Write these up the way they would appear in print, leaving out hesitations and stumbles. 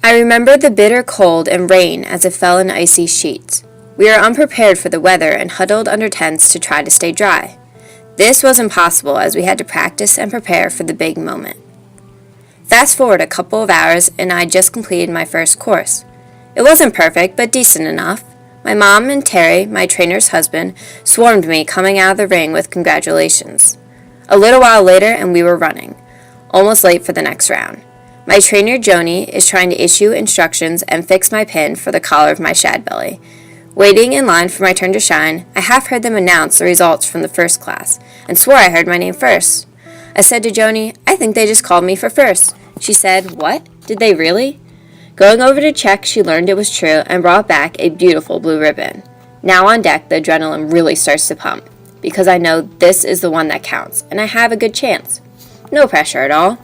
I remember the bitter cold and rain as it fell in icy sheets. We were unprepared for the weather and huddled under tents to try to stay dry. This was impossible as we had to practice and prepare for the big moment. Fast forward a couple of hours and I had just completed my first course. It wasn't perfect, but decent enough. My mom and Terry, my trainer's husband, swarmed me coming out of the ring with congratulations. A little while later and we were running, almost late for the next round. My trainer Joni is trying to issue instructions and fix my pin for the collar of my shad belly. Waiting in line for my turn to shine, I half heard them announce the results from the first class and swore I heard my name first. I said to Joni, "I think they just called me for first." She said, "What? Did they really?" Going over to check, she learned it was true and brought back a beautiful blue ribbon. Now on deck, the adrenaline really starts to pump, because I know this is the one that counts, and I have a good chance. No pressure at all.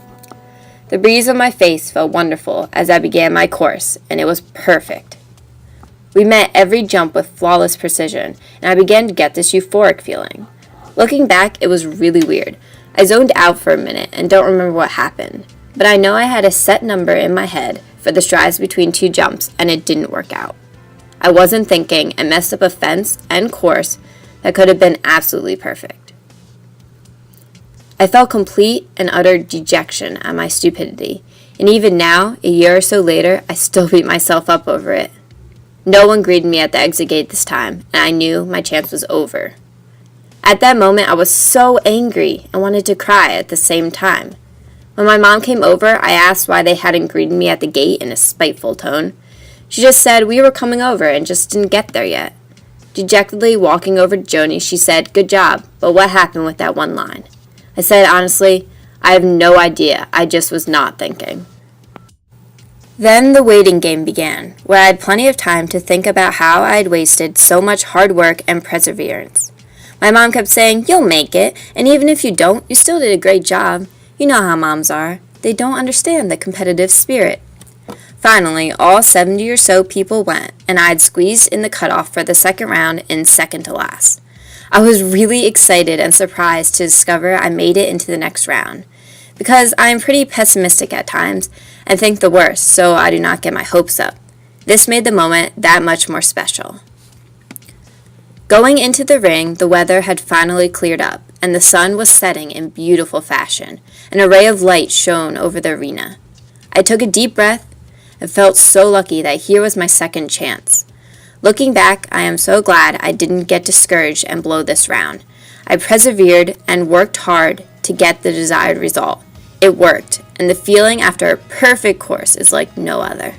The breeze on my face felt wonderful as I began my course, and it was perfect. We met every jump with flawless precision, and I began to get this euphoric feeling. Looking back, it was really weird. I zoned out for a minute and don't remember what happened, but I know I had a set number in my head for the strides between two jumps, and it didn't work out. I wasn't thinking and messed up a fence and course that could have been absolutely perfect. I felt complete and utter dejection at my stupidity, and even now, a year or so later, I still beat myself up over it. No one greeted me at the exit gate this time, and I knew my chance was over. At that moment, I was so angry and wanted to cry at the same time. When my mom came over, I asked why they hadn't greeted me at the gate in a spiteful tone. She just said we were coming over and just didn't get there yet. Dejectedly walking over to Joni, she said, "Good job, but what happened with that one line?" I said honestly, I have no idea, I just was not thinking. Then the waiting game began, where I had plenty of time to think about how I had wasted so much hard work and perseverance. My mom kept saying, "You'll make it, and even if you don't, you still did a great job." You know how moms are. They don't understand the competitive spirit. Finally, all 70 or so people went, and I had squeezed in the cutoff for the second round in second to last. I was really excited and surprised to discover I made it into the next round, because I am pretty pessimistic at times and think the worst, so I do not get my hopes up. This made the moment that much more special. Going into the ring, the weather had finally cleared up, and the sun was setting in beautiful fashion. An array of light shone over the arena. I took a deep breath and felt so lucky that here was my second chance. Looking back, I am so glad I didn't get discouraged and blow this round. I persevered and worked hard to get the desired result. It worked, and the feeling after a perfect course is like no other.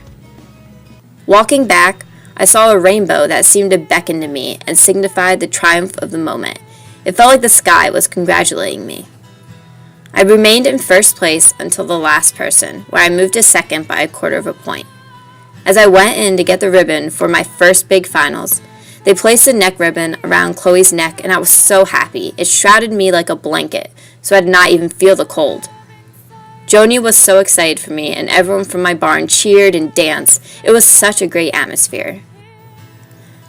Walking back, I saw a rainbow that seemed to beckon to me and signified the triumph of the moment. It felt like the sky was congratulating me. I remained in first place until the last person, where I moved to second by a quarter of a point. As I went in to get the ribbon for my first big finals, they placed a neck ribbon around Chloe's neck, and I was so happy. It shrouded me like a blanket, so I did not even feel the cold. Joni was so excited for me, and everyone from my barn cheered and danced. It was such a great atmosphere.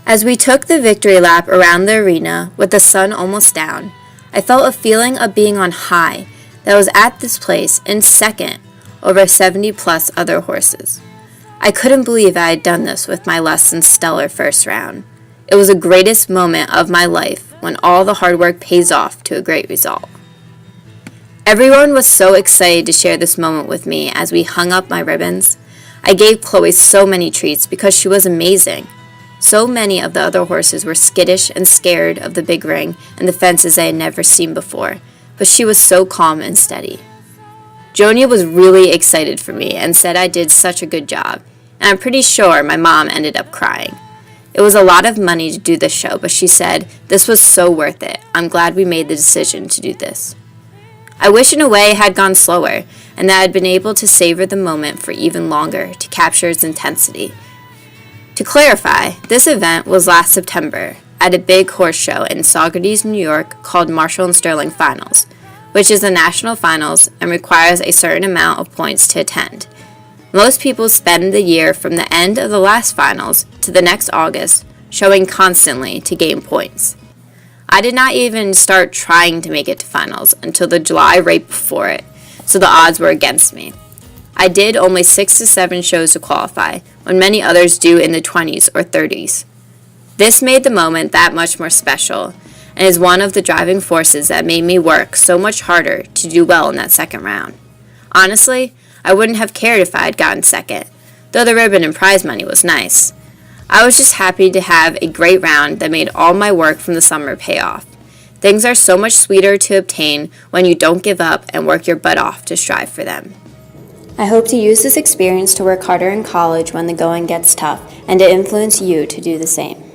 As we took the victory lap around the arena, with the sun almost down, I felt a feeling of being on high that was at this place in second over 70-plus other horses. I couldn't believe I had done this with my less than stellar first round. It was the greatest moment of my life when all the hard work pays off to a great result. Everyone was so excited to share this moment with me as we hung up my ribbons. I gave Chloe so many treats because she was amazing. So many of the other horses were skittish and scared of the big ring and the fences they had never seen before, but she was so calm and steady. Joni was really excited for me and said I did such a good job, and I'm pretty sure my mom ended up crying. It was a lot of money to do this show, but she said, "This was so worth it. I'm glad we made the decision to do this." I wish in a way it had gone slower, and that I had been able to savor the moment for even longer to capture its intensity. To clarify, this event was last September at a big horse show in Saugerties, New York called Marshall and Sterling Finals, which is a national finals and requires a certain amount of points to attend. Most people spend the year from the end of the last finals to the next August, showing constantly to gain points. I did not even start trying to make it to finals until the July right before it, so the odds were against me. I did only 6 to 7 shows to qualify, when many others do in the 20s or 30s. This made the moment that much more special, and is one of the driving forces that made me work so much harder to do well in that second round. Honestly, I wouldn't have cared if I had gotten second, though the ribbon and prize money was nice. I was just happy to have a great round that made all my work from the summer pay off. Things are so much sweeter to obtain when you don't give up and work your butt off to strive for them. I hope to use this experience to work harder in college when the going gets tough and to influence you to do the same.